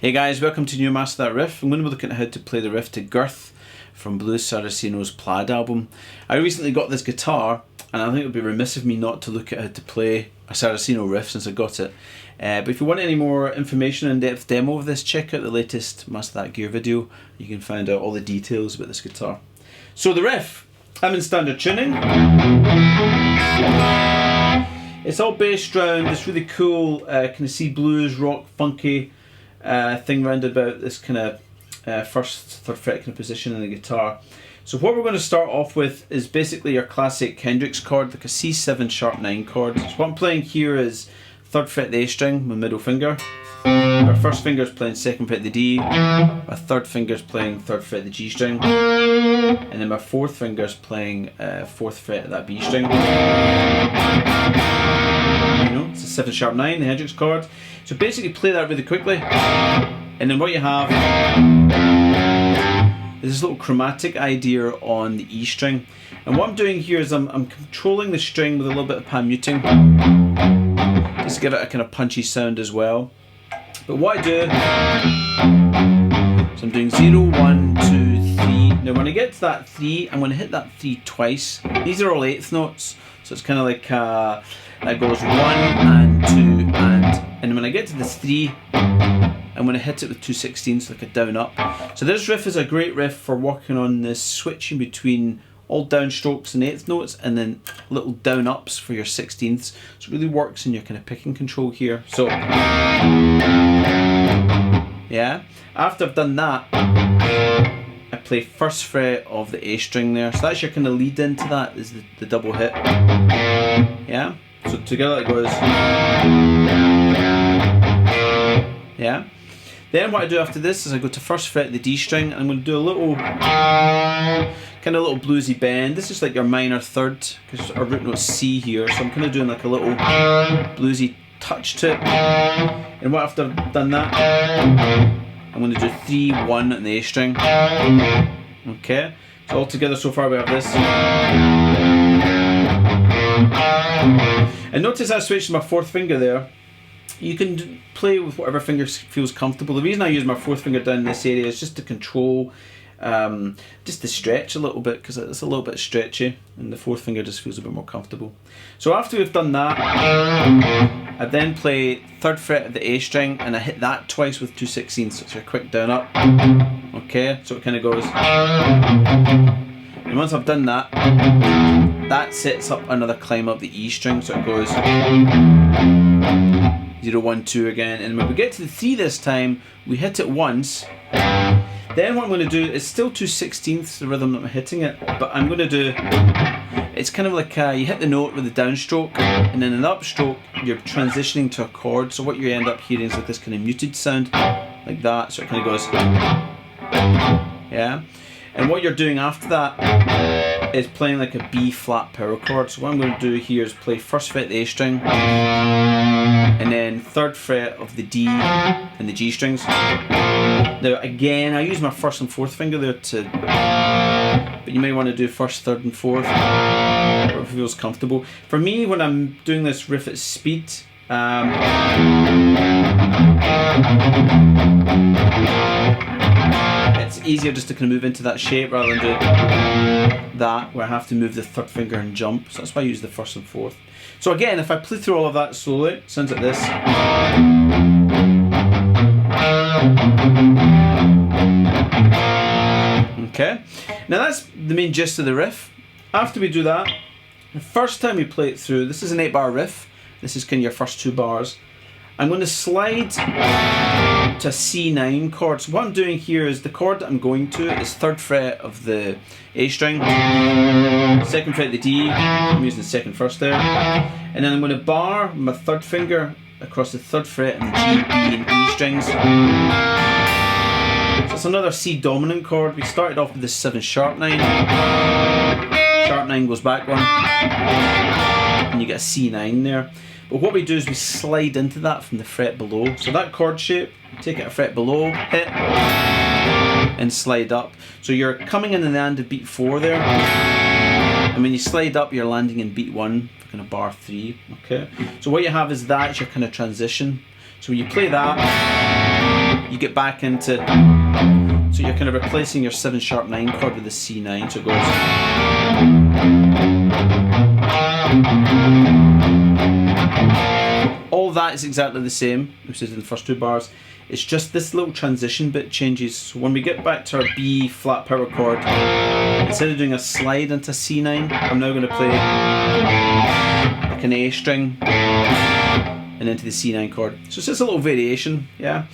Hey guys, welcome to new MasterThatRiff. I'm going to be looking at how to play the riff to Girth from Blues Saraceno's Plaid album. I recently got this guitar and I think it would be remiss of me not to look at how to play a Saraceno riff since I got it. But if you want any more information, in-depth demo of this, check out the latest Master That Gear video. You can find out all the details about this guitar. So the riff, I'm in standard tuning. It's all bass drowned, it's really cool, kind of C blues, rock, funky thing round about this kind of first, third fret kind of position in the guitar. So what we're going to start off with is basically your classic Hendrix chord, like a C7 sharp 9 chord. So what I'm playing here is third fret the A string, my middle finger. My first finger is playing second fret the D. My third finger is playing third fret the G string. And then my fourth finger is playing fourth fret that B string. You know, it's a 7 sharp 9, the Hendrix chord. So basically play that really quickly. And then what you have is this little chromatic idea on the E string. And what I'm doing here is I'm controlling the string with a little bit of permuting. Just to give it a kind of punchy sound as well. But what I do, so I'm doing 0, 1, 2, 3. Now when I get to that 3, I'm going to hit that 3 twice. These are all 8th notes, so it's kind of like it goes 1 and 2 and when I get to the 3, I'm going to hit it with 2/16, like a down up. So this riff is a great riff for working on this switching between all downstrokes and 8th notes and then little down ups for your 16ths. So it really works in your kind of picking control here. So yeah, after I've done that, I play first fret of the A string there. So that's your kind of lead into that, is the double hit. Yeah, so together it goes. Yeah. Then what I do after this is I go to first fret the D string and I'm going to do a little kind of little bluesy bend. This is like your minor third because our root note's C here, so I'm kind of doing like a little bluesy touch to it. And what after I've done that, I'm going to do 3, 1 on the A string. Okay, so all together so far we have this. And notice I switched to my fourth finger there. You can play with whatever finger feels comfortable. The reason I use my fourth finger down in this area is just to control, just to stretch a little bit, because it's a little bit stretchy and the fourth finger just feels a bit more comfortable. So after we've done that, I then play third fret of the A string and I hit that twice with 2/16, so it's a quick down up. Okay, so it kind of goes. And once I've done that, that sets up another climb up the E string, so it goes 0, 1, 2 again, and when we get to the 3 this time, we hit it once. Then what I'm going to do is still 2/16, the rhythm that I'm hitting it, but I'm going to do, it's kind of like you hit the note with the downstroke, and then in the upstroke, you're transitioning to a chord, so what you end up hearing is like this kind of muted sound, like that, so it kind of goes, yeah. And what you're doing after that is playing like a B flat power chord. So what I'm going to do here is play first fret the A string and then third fret of the D and the G strings. Now again, I use my first and fourth finger there but you may want to do first, third and fourth, whatever feels comfortable. For me, when I'm doing this riff at speed, it's easier just to kind of move into that shape rather than do that where I have to move the third finger and jump. So that's why I use the first and fourth. So again, if I play through all of that slowly, it sounds like this. Okay, now that's the main gist of the riff. After we do that, the first time we play it through, this is an 8-bar riff. This is kind of your first 2 bars. I'm going to slide to a C9 chord. So what I'm doing here is the chord that I'm going to is third fret of the A string, second fret of the D, I'm using the second first there, and then I'm going to bar my third finger across the third fret and the G, B and E strings. So it's another C dominant chord. We started off with this 7 sharp 9, sharp 9 goes back 1, and you get a C9 there. But what we do is we slide into that from the fret below. So that chord shape, take it a fret below, hit, and slide up. So you're coming in and landing beat 4 there. And when you slide up, you're landing in beat 1, kind of bar 3. Okay. So what you have is that's your kind of transition. So when you play that, you get back into, so you're kind of replacing your 7 sharp 9 chord with the C9, so it goes. All that is exactly the same, which is in the first 2 bars. It's just this little transition bit changes. So when we get back to our B flat power chord, instead of doing a slide into C9, I'm now going to play like an A string and into the C9 chord. So it's just a little variation, yeah.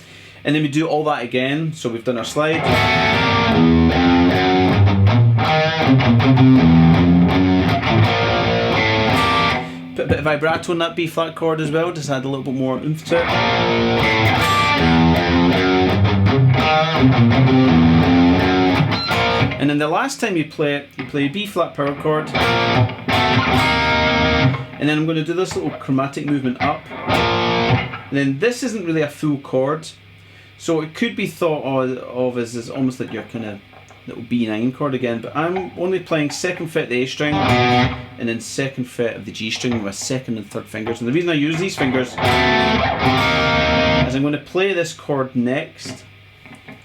And then we do all that again. So we've done our slide. Put a bit of vibrato on that B flat chord as well, just add a little bit more oomph to it. And then the last time you play it, you play a B flat power chord. And then I'm going to do this little chromatic movement up. And then this isn't really a full chord. So it could be thought of as almost like your kind of little B9 chord again, but I'm only playing 2nd fret of the A string and then 2nd fret of the G string with 2nd and 3rd fingers. And the reason I use these fingers is I'm going to play this chord next,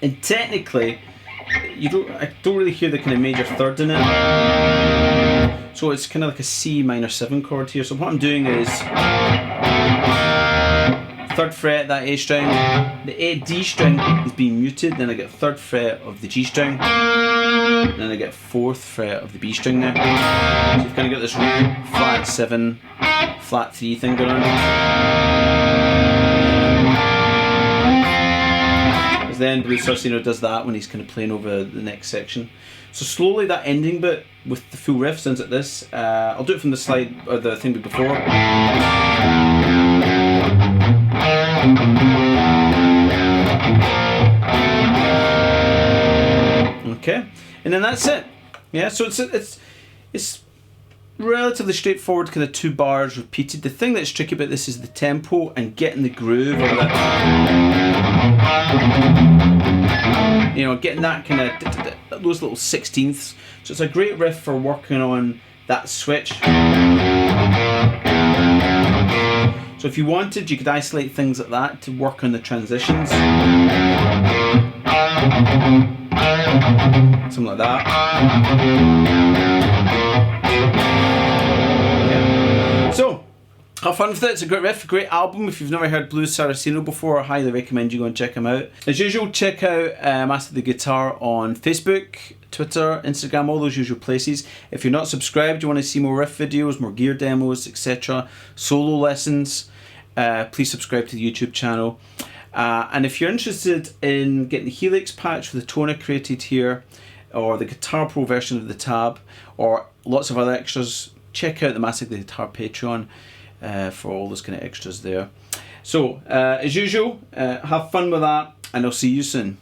and technically I don't really hear the kind of major 3rd in it, so it's kind of like a C minor 7 chord here. So what I'm doing is 3rd fret that A string, the A D string is being muted, then I get 3rd fret of the G string, and then I get 4th fret of the B string there. So you've kind of got this flat 7, flat 3 thing going on. Because then Blues Saraceno does that when he's kind of playing over the next section. So slowly that ending bit with the full riff sounds like this. I'll do it from the slide, or the thing before. Okay, and then that's it. Yeah, so it's relatively straightforward, kind of 2 bars repeated. The thing that's tricky about this is the tempo and getting the groove of that. You know, getting that kind of those little 16ths. So it's a great riff for working on that switch. So if you wanted, you could isolate things like that to work on the transitions. Something like that. Yeah. So, have fun with it. It's a great riff, a great album. If you've never heard Blues Saraceno before, I highly recommend you go and check him out. As usual, check out Master the Guitar on Facebook, Twitter, Instagram, all those usual places. If you're not subscribed, you want to see more riff videos, more gear demos, etc., solo lessons, please subscribe to the YouTube channel. And if you're interested in getting the Helix patch for the tone I created here, or the Guitar Pro version of the tab, or lots of other extras, check out the Master the Guitar Patreon for all those kind of extras there. So, as usual, have fun with that, and I'll see you soon.